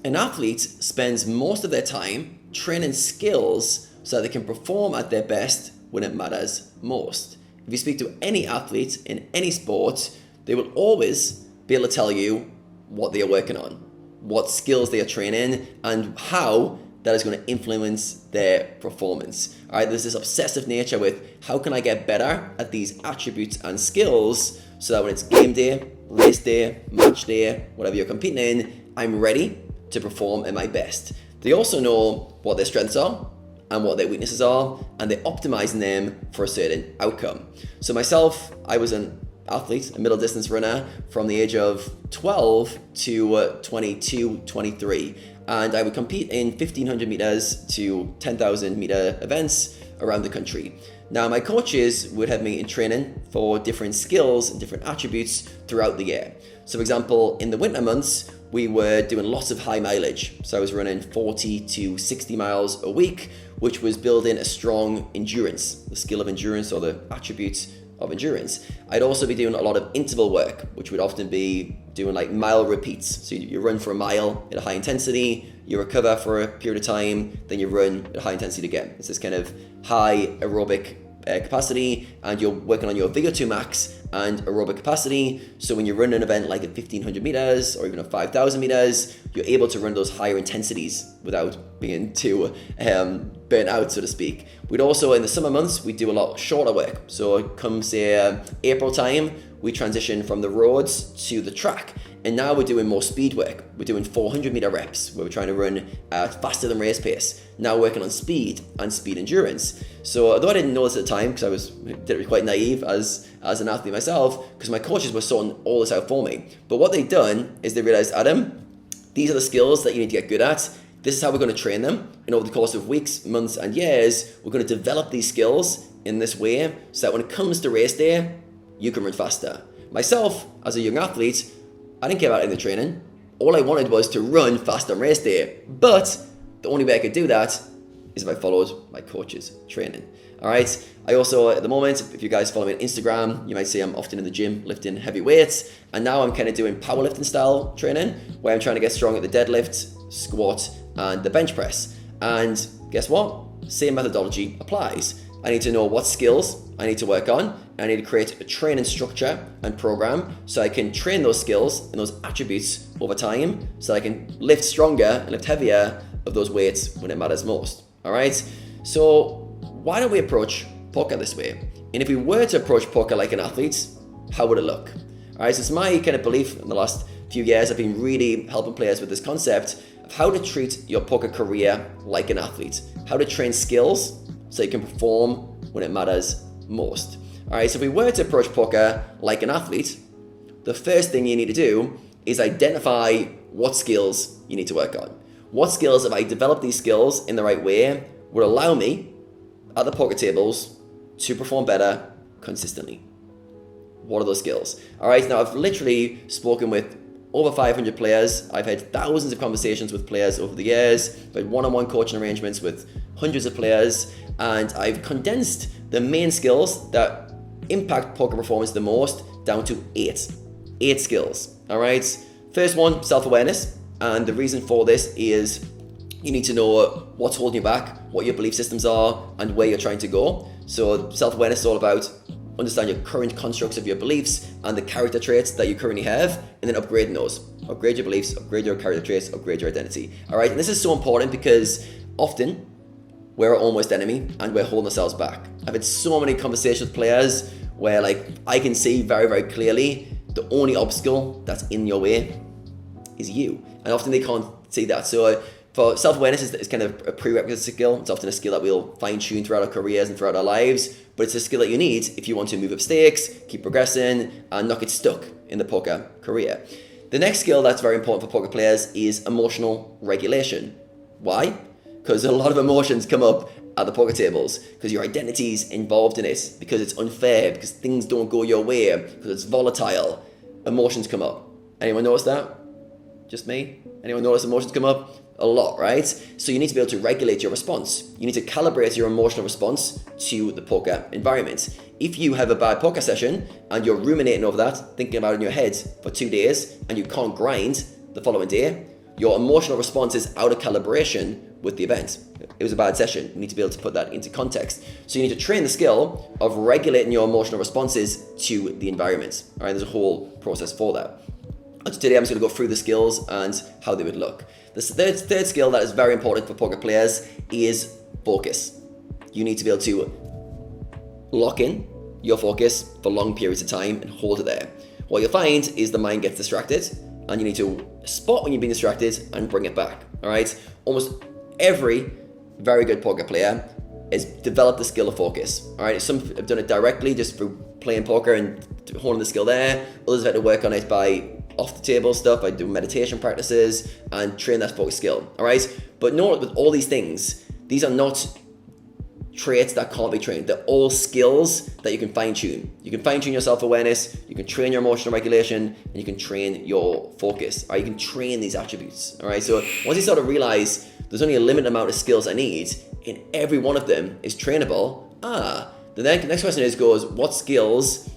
An athlete spends most of their time training skills so that they can perform at their best when it matters most. If you speak to any athlete in any sport, they will always be able to tell you what they are working on, what skills they are training, and how that is going to influence their performance. All right, there's this obsessive nature with how can I get better at these attributes and skills so that when it's game day, race day, match day, whatever you're competing in, I'm ready to perform at my best. They also know what their strengths are and what their weaknesses are, and they're optimizing them for a certain outcome. So myself, I was an athlete, a middle distance runner from the age of 12 to 22, 23. And I would compete in 1500 meters to 10,000 meter events around the country. Now, my coaches would have me in training for different skills and different attributes throughout the year. So for example, in the winter months, we were doing lots of high mileage. So I was running 40 to 60 miles a week, which was building a strong endurance, the skill of endurance or the attributes of endurance. I'd also be doing a lot of interval work, which would often be doing like mile repeats. So you run for a mile at a high intensity, you recover for a period of time, then you run at a high intensity again. It's this kind of high aerobic capacity, and you're working on your VO2 max and aerobic capacity. So when you run an event like at 1500 meters or even at 5000 meters, you're able to run those higher intensities without being too burnt out, so to speak. We'd also, in the summer months, we do a lot shorter work. So come say April time, we transition from the roads to the track. And now we're doing more speed work. We're doing 400 meter reps where we're trying to run faster than race pace. Now working on speed and speed endurance. So although I didn't know this at the time, because I was quite naive as an athlete myself, because my coaches were sorting all this out for me. But what they'd done is they realized, Adam, these are the skills that you need to get good at. This is how we're going to train them. And over the course of weeks, months, and years, we're going to develop these skills in this way so that when it comes to race day, you can run faster. Myself, as a young athlete, I didn't care about any of the training. All I wanted was to run fast on race day. But the only way I could do that is if I followed my coach's training. All right. I also, at the moment, if you guys follow me on Instagram, you might see I'm often in the gym lifting heavy weights. And now I'm kind of doing powerlifting style training where I'm trying to get strong at the deadlift, squat, and the bench press. And guess what? Same methodology applies. I need to know what skills I need to work on. I need to create a training structure and program so I can train those skills and those attributes over time so I can lift stronger and lift heavier of those weights when it matters most. All right. So why don't we approach poker this way? And if we were to approach poker like an athlete, how would it look? All right. So it's my kind of belief in the last few years, I've been really helping players with this concept of how to treat your poker career like an athlete, how to train skills so you can perform when it matters most. All right, so if we were to approach poker like an athlete, the first thing you need to do is identify what skills you need to work on. What skills, if I develop these skills in the right way, would allow me at the poker tables to perform better consistently? What are those skills? All right, now I've literally spoken with over 500 players. I've had thousands of conversations with players over the years. I've had one-on-one coaching arrangements with hundreds of players, and I've condensed the main skills that impact poker performance the most down to eight skills. All right. First one, self-awareness. And the reason for this is you need to know what's holding you back, what your belief systems are, and where you're trying to go. So self-awareness is all about understand your current constructs of your beliefs and the character traits that you currently have, and then upgrading those. Upgrade your beliefs, upgrade your character traits, upgrade your identity. All right. And this is so important because often we're our own worst enemy and we're holding ourselves back. I've had so many conversations with players where I can see very, very clearly the only obstacle that's in your way is you. And often they can't see that. So for self-awareness is kind of a prerequisite skill. It's often a skill that we'll fine-tune throughout our careers and throughout our lives, but it's a skill that you need if you want to move up stakes, keep progressing, and not get stuck in the poker career. The next skill that's very important for poker players is emotional regulation. Why? Because a lot of emotions come up at the poker tables, because your identity's involved in it, because it's unfair, because things don't go your way, because it's volatile. Emotions come up. Anyone notice that? Just me? Anyone notice emotions come up? A lot, right? So you need to be able to regulate your response. You need to calibrate your emotional response to the poker environment. If you have a bad poker session and you're ruminating over that, thinking about it in your head for 2 days, and you can't grind the following day, your emotional response is out of calibration with the event. It was a bad session. You need to be able to put that into context. So you need to train the skill of regulating your emotional responses to the environment. All right, there's a whole process for that. And today I'm just going to go through the skills and how they would look. The third skill that is very important for poker players is focus. You need to be able to lock in your focus for long periods of time and hold it there. What you'll find is the mind gets distracted, and you need to spot when you're being distracted and bring it back. All right. Almost every very good poker player has developed the skill of focus. All right. Some have done it directly just through playing poker and honing the skill there. Others have had to work on it by off the table stuff, by doing meditation practices and train that focus skill. All right. But know with all these things, these are not traits that can't be trained. They're all skills that you can fine tune. You can fine tune your self-awareness, you can train your emotional regulation, and you can train your focus. All right, you can train these attributes. All right, so once you sort of realize there's only a limited amount of skills I need, and every one of them is trainable, the next question goes, what skills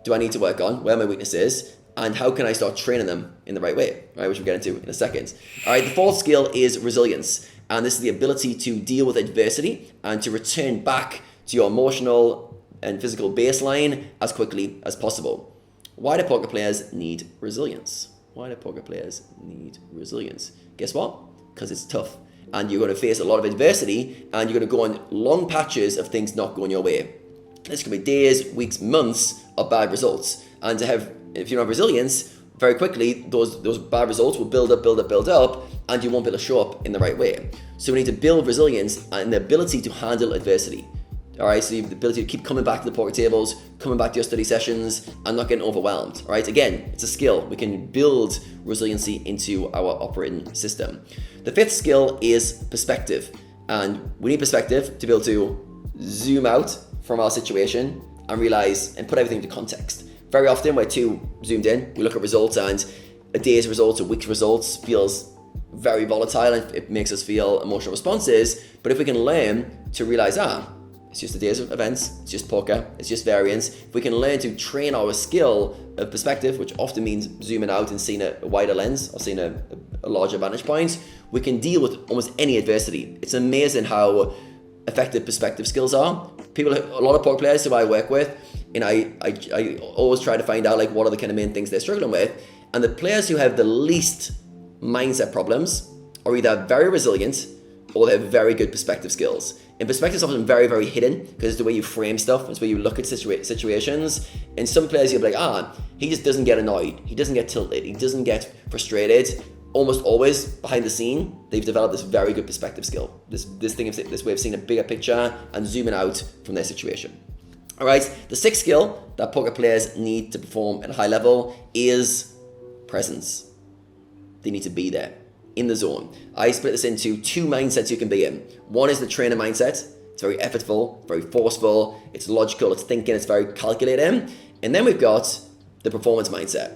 do I need to work on? Where are my weaknesses? And how can I start training them in the right way? All right, which we'll get into in a second. All right, the fourth skill is resilience. And this is the ability to deal with adversity and to return back to your emotional and physical baseline as quickly as possible. Why do poker players need resilience? Why do poker players need resilience? Guess what? Because it's tough. And you're going to face a lot of adversity, and you're going to go on long patches of things not going your way. This could be days, weeks, months of bad results. And if you don't have resilience, very quickly, those bad results will build up, and you won't be able to show up in the right way. So we need to build resilience and the ability to handle adversity. All right, so you have the ability to keep coming back to the poker tables, coming back to your study sessions, and not getting overwhelmed. All right, again, it's a skill. We can build resiliency into our operating system. The fifth skill is perspective, and we need perspective to be able to zoom out from our situation and realize and put everything into context. Very often we're too zoomed in. We look at results, and a day's results, a week's results feels very volatile, and it makes us feel emotional responses. But if we can learn to realize, it's just a day's of events, it's just poker, it's just variance. If we can learn to train our skill of perspective, which often means zooming out and seeing a wider lens or seeing a larger vantage point, we can deal with almost any adversity. It's amazing how effective perspective skills are. A lot of poker players who I work with, and I always try to find out what are the kind of main things they're struggling with. And the players who have the least mindset problems are either very resilient or they have very good perspective skills. And perspective is often very, very hidden because it's the way you frame stuff, it's the way you look at situations. And some players you'll be like, he just doesn't get annoyed, he doesn't get tilted, he doesn't get frustrated. Almost always behind the scene, they've developed this very good perspective skill. This way of seeing a bigger picture and zooming out from their situation. All right, the sixth skill that poker players need to perform at a high level is presence. They need to be there, in the zone. I split this into two mindsets you can be in. One is the trainer mindset. It's very effortful, very forceful, it's logical, it's thinking, it's very calculating. And then we've got the performance mindset.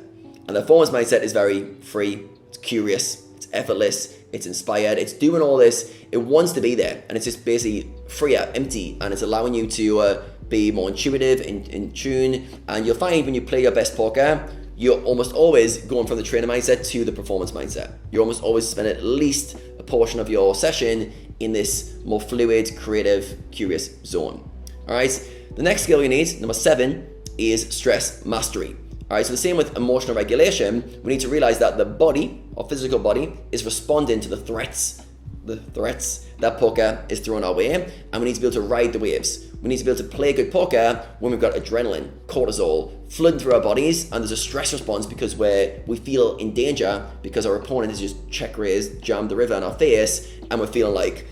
And the performance mindset is very free, it's curious, it's effortless, it's inspired, it's doing all this, it wants to be there, and it's just basically freer, empty, and it's allowing you to be more intuitive, in tune. And you'll find when you play your best poker, you're almost always going from the trainer mindset to the performance mindset. You almost always spend at least a portion of your session in this more fluid, creative, curious zone. All right, the next skill you need, number 7, is stress mastery. All right, so the same with emotional regulation. We need to realize that the body, our physical body, is responding to the threats that poker is throwing our way, and we need to be able to ride the waves. We need to be able to play good poker when we've got adrenaline, cortisol flooding through our bodies, and there's a stress response because we feel in danger because our opponent has just check raised, jammed the river in our face, and we're feeling like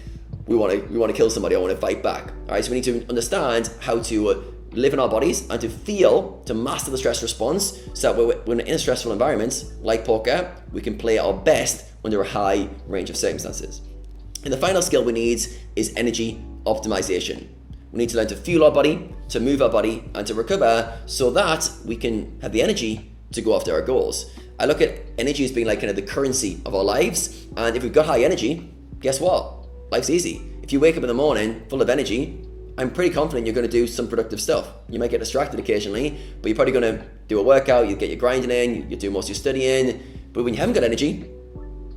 we want to kill somebody, I want to fight back. All right, so we need to understand how to live in our bodies and to master the stress response, so that when in a stressful environment like poker, we can play our best under a high range of circumstances. And the final skill we need is energy optimization. We need to learn to fuel our body, to move our body, and to recover so that we can have the energy to go after our goals. I look at energy as being like kind of the currency of our lives, and if we've got high energy, guess what? Life's easy. If you wake up in the morning full of energy, I'm pretty confident you're going to do some productive stuff. You might get distracted occasionally, but you're probably going to do a workout, you get your grinding in, you do most of your studying. But when you haven't got energy,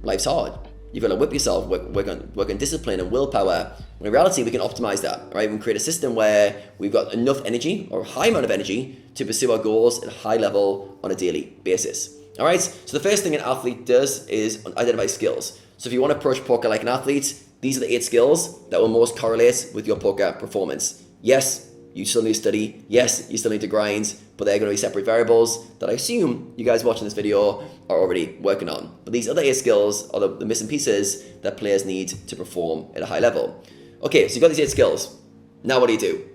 life's hard. You've got to whip yourself, work on discipline and willpower. When in reality, we can optimize that, right? We can create a system where we've got enough energy or a high amount of energy to pursue our goals at a high level on a daily basis. All right, so the first thing an athlete does is identify skills. So if you want to approach poker like an athlete, these are the 8 skills that will most correlate with your poker performance. Yes, you still need to study. Yes, you still need to grind, but they're going to be separate variables that I assume you guys watching this video are already working on. But these other 8 skills are the missing pieces that players need to perform at a high level. Okay, so you've got these 8 skills. Now what do you do?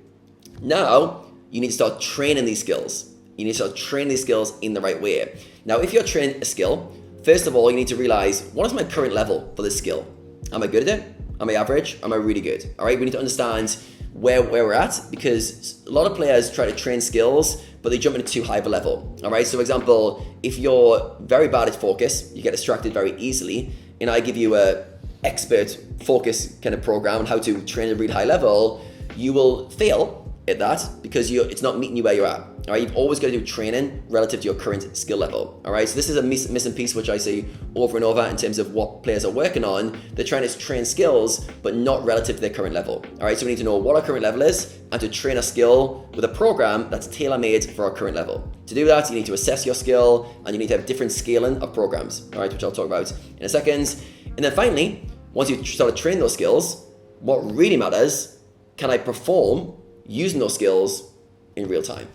Now you need to start training these skills. You need to start training these skills in the right way. Now, if you're training a skill, first of all, you need to realize, what is my current level for this skill? Am I good at it? Am I average? Am I really good? All right, we need to understand where we're at, because a lot of players try to train skills, but they jump into too high of a level. All right, so for example, if you're very bad at focus, you get distracted very easily, and I give you a expert focus kind of program on how to train at a really high level, you will fail at that because it's not meeting you where you're at. All right, you've always got to do training relative to your current skill level. All right, so this is a missing piece which I see over and over in terms of what players are working on. They're trying to train skills, but not relative to their current level. All right, so we need to know what our current level is and to train a skill with a program that's tailor-made for our current level. To do that, you need to assess your skill and you need to have different scaling of programs, all right, which I'll talk about in a second. And then finally, once you've started training those skills, what really matters, can I perform using those skills in real time?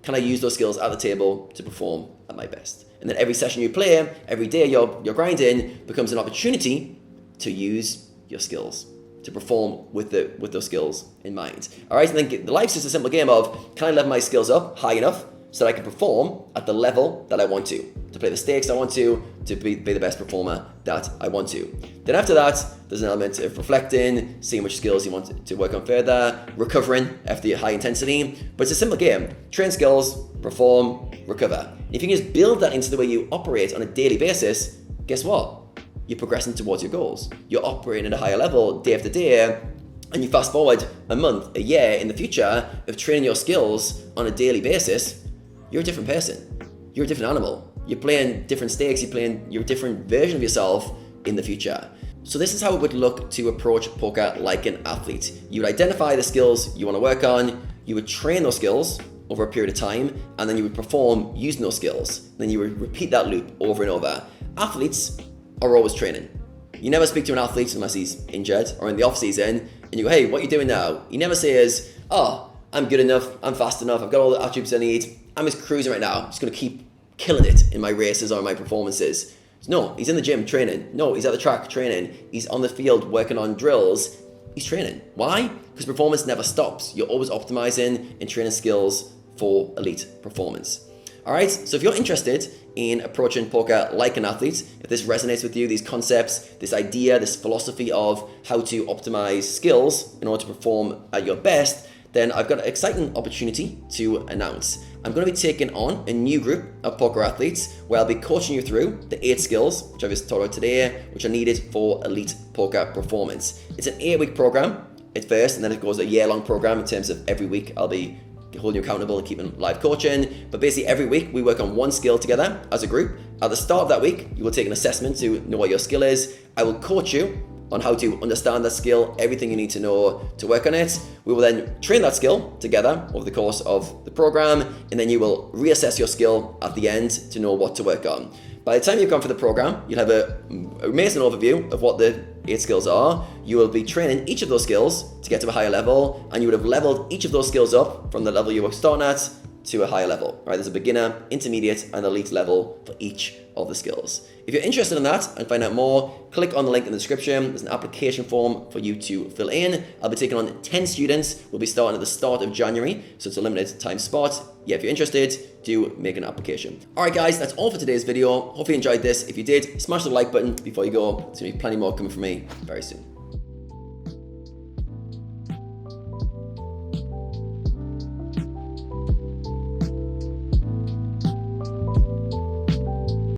Can I use those skills at the table to perform at my best? And then every session you play, every day you're grinding becomes an opportunity to use your skills, to perform with those skills in mind. All right, and then life's just a simple game of, can I level my skills up high enough so that I can perform at the level that I want to play the stakes I want to be the best performer that I want to. Then after that, there's an element of reflecting, seeing which skills you want to work on further, recovering after your high intensity. But it's a simple game. Train skills, perform, recover. If you can just build that into the way you operate on a daily basis, guess what? You're progressing towards your goals. You're operating at a higher level day after day, and you fast forward a month, a year in the future of training your skills on a daily basis, you're a different person. You're a different animal. You're playing different stakes. You're a different version of yourself in the future. So this is how it would look to approach poker like an athlete. You would identify the skills you want to work on. You would train those skills over a period of time, and then you would perform using those skills. Then you would repeat that loop over and over. Athletes are always training. You never speak to an athlete unless he's injured or in the off season, and you go, hey, what are you doing now? He never says, oh, I'm good enough, I'm fast enough, I've got all the attributes I need, I'm just cruising right now, I'm just gonna keep killing it in my races or my performances. No, he's in the gym training. No, he's at the track training. He's on the field working on drills. He's training. Why? Because performance never stops. You're always optimizing and training skills for elite performance. All right, so if you're interested in approaching poker like an athlete, if this resonates with you, these concepts, this idea, this philosophy of how to optimize skills in order to perform at your best, then I've got an exciting opportunity to announce. I'm going to be taking on a new group of poker athletes where I'll be coaching you through the 8 skills, which I've just talked about today, which are needed for elite poker performance. It's an 8-week program at first, and then it goes a year-long program in terms of every week I'll be holding you accountable and keeping live coaching. But basically every week we work on one skill together as a group. At the start of that week, you will take an assessment to know what your skill is. I will coach you on how to understand that skill, everything you need to know to work on it. We will then train that skill together over the course of the program, and then you will reassess your skill at the end to know what to work on. By the time you've gone for the program, you'll have an amazing overview of what the 8 skills are. You will be training each of those skills to get to a higher level, and you would have leveled each of those skills up from the level you were starting at to a higher level, right? There's a beginner, intermediate, and elite level for each of the skills. If you're interested in that and find out more, click on the link in the description. There's an application form for you to fill in. I'll be taking on 10 students. We'll be starting at the start of January, so it's a limited time spot. Yeah, if you're interested, do make an application. All right, guys, that's all for today's video. Hopefully you enjoyed this. If you did, smash the like button before you go. There's gonna be plenty more coming from me very soon.